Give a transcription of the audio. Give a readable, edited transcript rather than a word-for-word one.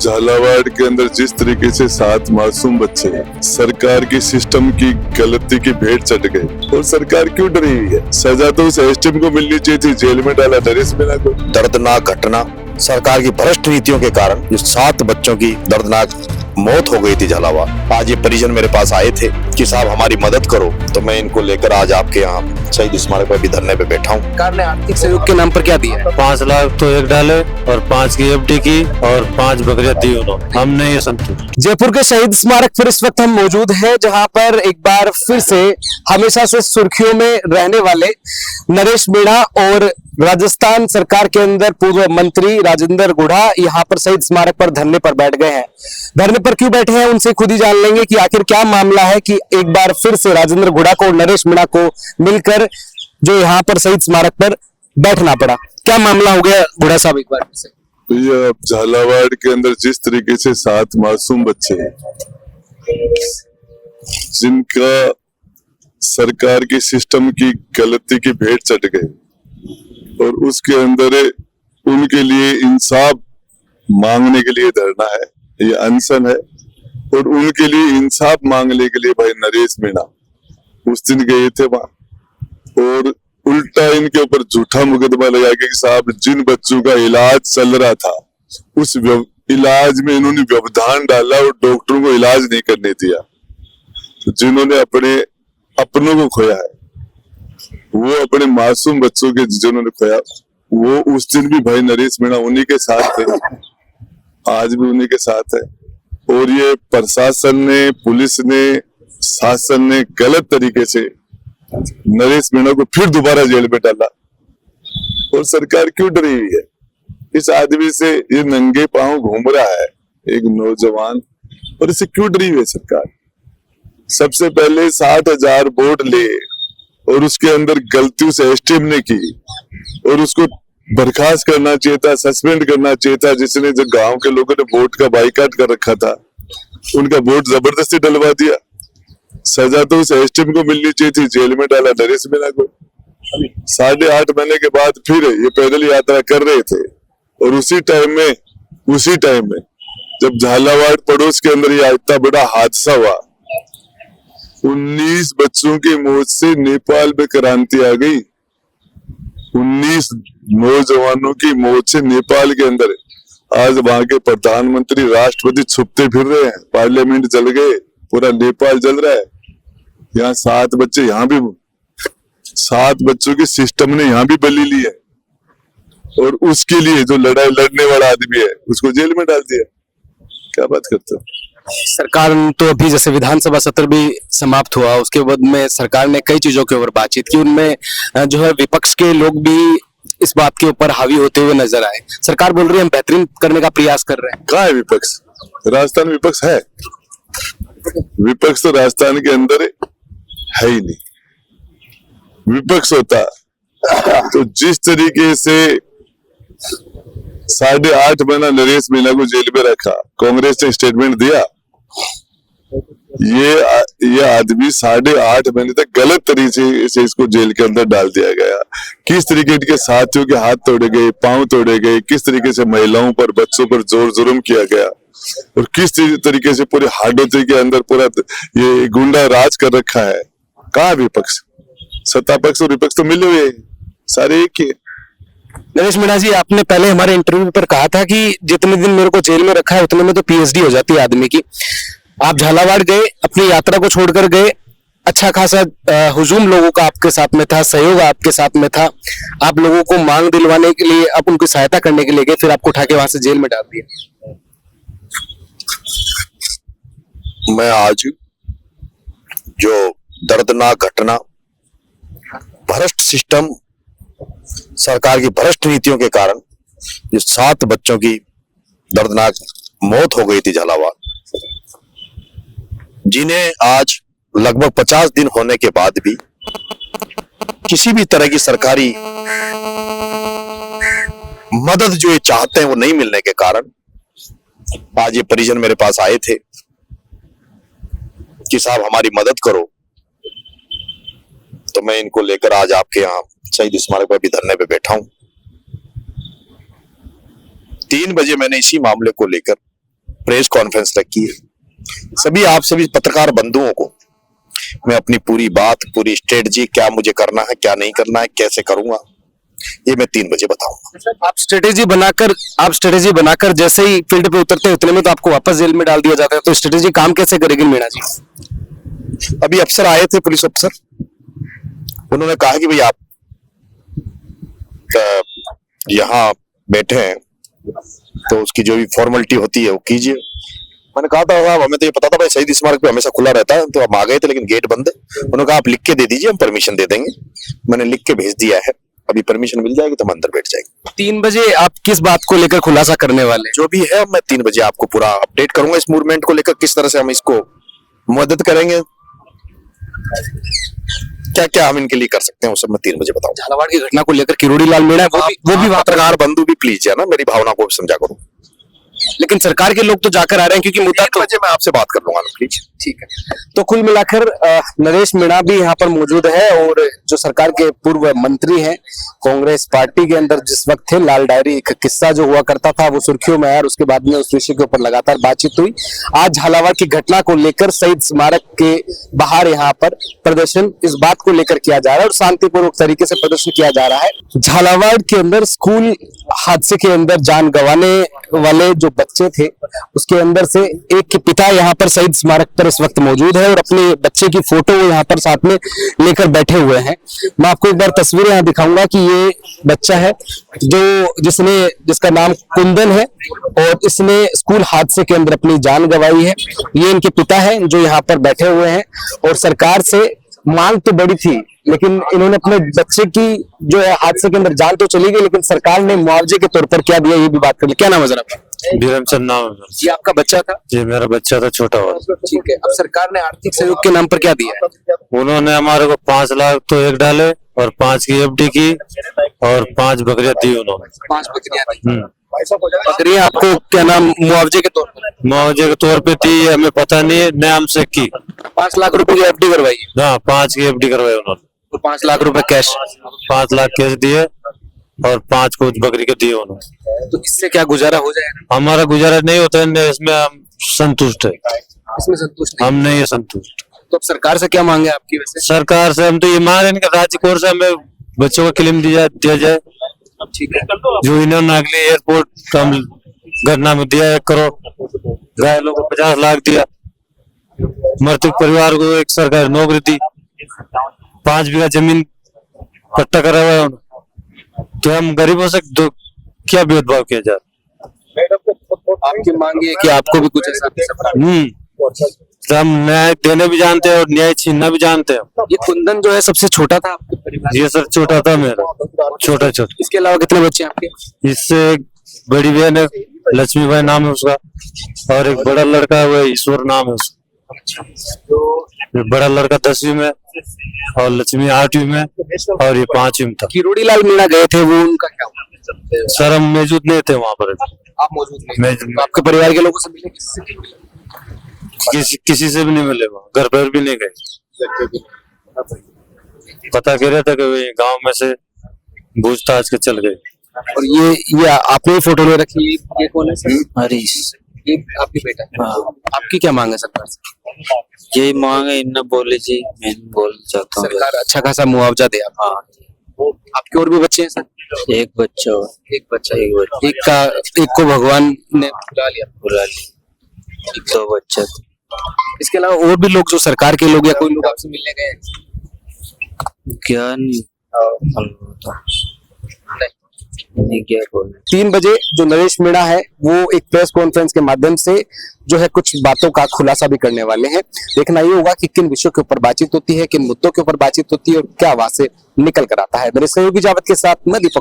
झालावाड़ के अंदर जिस तरीके से 7 मासूम बच्चे सरकार की सिस्टम की गलती की भेंट चढ़ गए, और सरकार क्यों डरी हुई है? सजा तो उस एसटीएम को मिलनी चाहिए थी, जेल में डाला नरेश मीणा को। दर्दनाक घटना, सरकार की भ्रष्ट नीतियों के कारण जो 7 बच्चों की दर्दनाक मौत हो गई थी झालावाड़। आज ये परिजन मेरे पास आए थे कि साहब हमारी मदद करो, तो मैं इनको लेकर आज आपके यहाँ शहीद स्मारक पर भी धरने पे बैठा हूँ। सरकार ने आर्थिक सहयोग के नाम पर क्या दिया है? 5 लाख तो एक डाले और 5 की एफडी की और 5 बकरियां दी उन्होंने। हमने ये संतुष्ट। जयपुर के शहीद स्मारक पर इस वक्त हम मौजूद हैं, जहां पर एक बार फिर से हमेशा से सुर्खियों में रहने वाले नरेश मीणा और राजस्थान सरकार के अंदर पूर्व मंत्री राजेंद्र गुढ़ा यहाँ पर शहीद स्मारक पर धरने पर बैठ गए हैं। धरने पर क्यों बैठे हैं उनसे खुद ही जान लेंगे कि आखिर क्या मामला है कि एक बार फिर से राजेंद्र गुढ़ा को और नरेश मीणा को मिलकर जो यहाँ पर शहीद स्मारक पर बैठना पड़ा। क्या मामला हो गया गुढ़ा साहब, एक बार फिर से? भैया, झालावाड़ के अंदर जिस तरीके से 7 मासूम बच्चे जिनका सरकार की सिस्टम की गलती की भेंट चढ़ गए, और उसके अंदर उनके लिए इंसाफ मांगने के लिए धरना है, ये अनशन है। और उनके लिए इंसाफ मांगने के लिए भाई नरेश मीणा उस दिन गए थे वहां, और उल्टा इनके ऊपर झूठा मुकदमा लगा के साहब जिन बच्चों का इलाज चल रहा था उस इलाज में इन्होंने व्यवधान डाला और डॉक्टरों को इलाज नहीं करने दिया। तो जिन्होंने अपनों को खोया है, वो अपने मासूम बच्चों के जिन्होंने खोया, वो उस दिन भी भाई नरेश मीणा उन्हीं के साथ थे, आज भी उन्हीं के साथ है। और ये प्रशासन ने, पुलिस ने, शासन ने गलत तरीके से नरेश मीणा को फिर दोबारा जेल में डाला। और सरकार क्यों डरी हुई है? इस आदमी से ये नंगे पांव घूम रहा है एक नौजवान, और इसे क्यों डरी हुई है सरकार? सबसे पहले 60,000 वोट ले और उसके अंदर गलतियों से एसटीएम ने की, और उसको बर्खास्त करना चाहिए था, सस्पेंड करना चाहिए था। जिसने जो गांव के लोगों ने वोट का बाइकाट कर रखा था, उनका वोट जबरदस्ती डलवा दिया। सजा तो उस एसटीएम को मिलनी चाहिए थी, जेल में डाला नरेश मीणा को। 8.5 महीने के बाद फिर ये पैदल यात्रा कर रहे थे, और उसी टाइम में जब झालावाड़ पड़ोस के अंदर यह इतना बड़ा हादसा हुआ, 19 बच्चों की मौत से नेपाल में क्रांति आ गई। 19 नौजवानों की मौत से नेपाल के अंदर आज वहां के प्रधानमंत्री, राष्ट्रपति छुपते फिर रहे हैं, पार्लियामेंट जल गए, पूरा नेपाल जल रहा है। यहाँ 7 बच्चे, यहाँ भी 7 बच्चों की सिस्टम ने यहाँ भी बलि ली है, और उसके लिए जो लड़ाई लड़ने वाला आदमी है उसको जेल में डाल दिया। क्या बात करते हो? सरकार तो अभी जैसे विधानसभा सत्र भी समाप्त हुआ, उसके बाद में सरकार ने कई चीजों के ऊपर बातचीत की, उनमें जो है विपक्ष के लोग भी इस बात के ऊपर हावी होते हुए नजर आए। सरकार बोल रही है हम बेहतरीन करने का प्रयास कर रहे हैं। कहाँ है विपक्ष? राजस्थान विपक्ष है? विपक्ष तो राजस्थान के अंदर है ही नहीं। विपक्ष होता तो जिस तरीके से 8.5 महीना नरेश मीणा को जेल में रखा, कांग्रेस ने स्टेटमेंट दिया, ये आदमी 8.5 महीने तक गलत तरीके से इसको जेल के अंदर डाल दिया गया। किस तरीके के साथियों के हाथ तोड़े गए, पांव तोड़े गए, किस तरीके से महिलाओं पर, बच्चों पर जोर जुल्म किया गया, और किस तरीके से पूरे हाडोती के अंदर पूरा ये गुंडा राज कर रखा है। कहाँ विपक्ष? सत्ता पक्ष और विपक्ष तो मिले हुए, सारे एक ही। नरेश मीणा जी, आपने पहले हमारे इंटरव्यू पर कहा था कि जितने दिन मेरे को जेल में रखा है उतने में तो पीएचडी हो जाती है आदमी की। आप झालावाड़ गए, अपनी यात्रा को छोड़कर गए, अच्छा खासा हुजूम लोगों का आपके साथ में था, सहयोग आपके साथ में था, आप लोगों को मांग दिलवाने के लिए, आप उनकी सहायता करने के लिए गए, फिर आपको उठा के वहां से जेल में डाल दिया। मैं आज जो दर्दनाक घटना, भ्रष्ट सिस्टम, सरकार की भ्रष्ट नीतियों के कारण जो 7 बच्चों की दर्दनाक मौत हो गई थी झालावाड़, जिन्हें आज लगभग 50 दिन होने के बाद भी किसी भी तरह की सरकारी मदद जो ये चाहते हैं वो नहीं मिलने के कारण आज ये परिजन मेरे पास आए थे कि साहब हमारी मदद करो, तो मैं इनको लेकर आज आपके यहाँ शहीद स्मारक पर भी धरने पे बैठा हूं। 3 बजे मैंने इसी मामले को लेकर प्रेस कॉन्फ्रेंस रखी है। सभी आप सभी पत्रकार बंधुओं को मैं अपनी पूरी बात, पूरी स्ट्रेटजी, क्या मुझे करना है, क्या नहीं करना है, कैसे करूंगा, ये मैं 3 बजे बताऊंगा। आप स्ट्रेटेजी बनाकर जैसे ही फील्ड पे उतरते हैं उतने में तो आपको वापस जेल में डाल दिया जाता है, तो स्ट्रेटेजी काम कैसे करेगी मीणा जी? अभी अफसर आए थे, पुलिस अफसर, उन्होंने कहा कि भाई आप यहाँ बैठे हैं तो उसकी जो भी फॉर्मेलिटी होती है वो कीजिए। मैंने कहा था साहब हमें तो ये पता था भाई शहीद स्मारक पे हमेशा खुला रहता है, तो हम आ गए थे लेकिन गेट बंद है। उन्होंने कहा आप लिख के दे दीजिए, हम परमिशन दे देंगे। मैंने लिख के भेज दिया है, अभी परमिशन मिल जाएगी तो हम अंदर बैठ जाएंगे। 3 बजे आप किस बात को लेकर खुलासा करने वाले हैं? जो भी है मैं 3 बजे आपको पूरा अपडेट करूंगा इस मूवमेंट को लेकर, किस तरह से हम इसको मदद करेंगे, क्या क्या हम इनके लिए कर सकते हैं, वो सब मैं 3 बजे बताऊंगा। झालावाड़ की घटना को लेकर किरोड़ी लाल मीणा वो भी पत्रकार बंधु भी प्लीज है ना, मेरी भावना को भी समझा करो। लेकिन सरकार के लोग तो जाकर आ रहे हैं क्योंकि मुद्दा 3 बजे मैं आपसे बात कर लूंगा प्लीज। ठीक है। तो कुल मिलाकर नरेश मीणा भी यहाँ पर मौजूद है और जो सरकार के पूर्व मंत्री हैं कांग्रेस पार्टी के अंदर जिस वक्त थे, लाल डायरी एक किस्सा जो हुआ करता था वो सुर्खियों में आया और उसके बाद में उस विषय के ऊपर लगातार बातचीत हुई। आज झालावाड़ की घटना को लेकर शहीद स्मारक के बाहर यहाँ पर प्रदर्शन इस बात को लेकर किया जा रहा है और शांतिपूर्वक तरीके से प्रदर्शन किया जा रहा है। झालावाड़ के अंदर स्कूल हादसे के अंदर जान गंवाने वाले जो बच्चे थे उसके अंदर से एक के पिता यहाँ पर शहीद स्मारक पर इस वक्त मौजूद है और अपने बच्चे की फोटो वो यहाँ पर साथ में लेकर बैठे हुए हैं। मैं आपको एक बार तस्वीरें यहाँ दिखाऊंगा कि ये बच्चा है जिसका नाम कुंदन है और इसने स्कूल हादसे के अंदर अपनी जान गंवाई है। ये इनके पिता हैं जो यहाँ पर बैठे हुए हैं और सरकार से मांग तो बड़ी थी लेकिन इन्होंने अपने बच्चे की जो है हादसे के अंदर जान तो चली गई लेकिन सरकार ने मुआवजे के तौर पर क्या दिया ये भी बात कर ली। क्या नाम है जरा? बीरमचंद नाम है। ये आपका बच्चा था? ये मेरा बच्चा था छोटा वाला। ठीक है। अब सरकार ने आर्थिक सहयोग के नाम पर क्या दिया है? उन्होंने हमारे को 5 लाख तो एक डाले और 5 की एफडी की और 5 बकरियां दी उन्होंने। 5 बकरियां दी। बकरियां आपको क्या नाम मुआवजे के तौर पर? मुआवजे के तौर पे थी, हमें पता नहीं है, नाम से की 5 लाख रुपए की एफडी करवाई? हाँ 5 की एफडी करवाई उन्होंने। तो 5 लाख रुपए कैश? 5 लाख कैश दिए और 5 को बकरी के दिए उन्होंने। तो इससे क्या गुजारा हो जाएगा? हमारा गुजारा नहीं होता है, इसमें हम संतुष्ट है। इसमें संतुष्ट हम नहीं है संतुष्ट। तो अब सरकार से क्या मांगे आपकी? वैसे सरकार से हम तो ये मांग रहे हैं कि राज्य कोर से हमें बच्चों को क्लेम दिया जाए। ठीक है। जो इन्होंने अगले एयरपोर्ट हम घटना में दिया 1 करोड़, घायलों को 50 लाख दिया, मृतक परिवार को एक सरकारी नौकरी दी, 5 बीघा जमीन पट्टा करा हुआ है। तो हम गरीबों से क्या भेदभाव किया जा रहा? आपकी मांग है कि आपको भी कुछ ऐसा हम न्याय देने भी जानते हैं और न्याय छीनना भी जानते हैं। ये कुंदन जो है सबसे छोटा था आपके परिवार? ये सर छोटा था मेरा, छोटा। इसके अलावा कितने बच्चे हैं आपके? इससे एक बड़ी बहन है, लक्ष्मी भाई नाम है उसका, और एक बड़ा लड़का है वो ईश्वर नाम है उसका। तो बड़ा लड़का 10वीं में और लक्ष्मी 8वीं में और ये 5वीं में था। किरोड़ी लाल मीणा गए थे, वो उनका क्या हुआ? सर हम मौजूद नहीं थे वहां पर। आप मौजूद नहीं? तो आपके परिवार के लोगों से मिले? किसी से भी नहीं मिले, वहाँ घर पर भी नहीं गए। पता कह रहा था कि गांव में से पूछताछ के चल गए। और ये आपने फोटो ले रखी है, ये कौन है सर? हरीश। ये आपकी बेटा है? हाँ। आपकी क्या मांग है सरकार से? यही मांग है, इन्हें बोले जी, मैं बोल चाहता हूँ सरकार अच्छा खासा मुआवजा दे आप। हाँ। आपके और भी बच्चे हैं सर? एक बच्चा और एक बच्चा। एक को भगवान ने बुला लिया। 2 बच्चा। इसके अलावा और भी लोग जो सरकार के लोग या कोई लोग आपसे मिलने गए? क्या नहीं क्या बोले। 3 बजे जो नरेश मीणा है वो एक प्रेस कॉन्फ्रेंस के माध्यम से जो है कुछ बातों का खुलासा भी करने वाले हैं। देखना ये होगा कि किन विषयों के ऊपर बातचीत होती है, किन मुद्दों के ऊपर बातचीत होती है और क्या वहां से निकल कर आता है। मेरे सहयोगी जावत के साथ मैं दीपक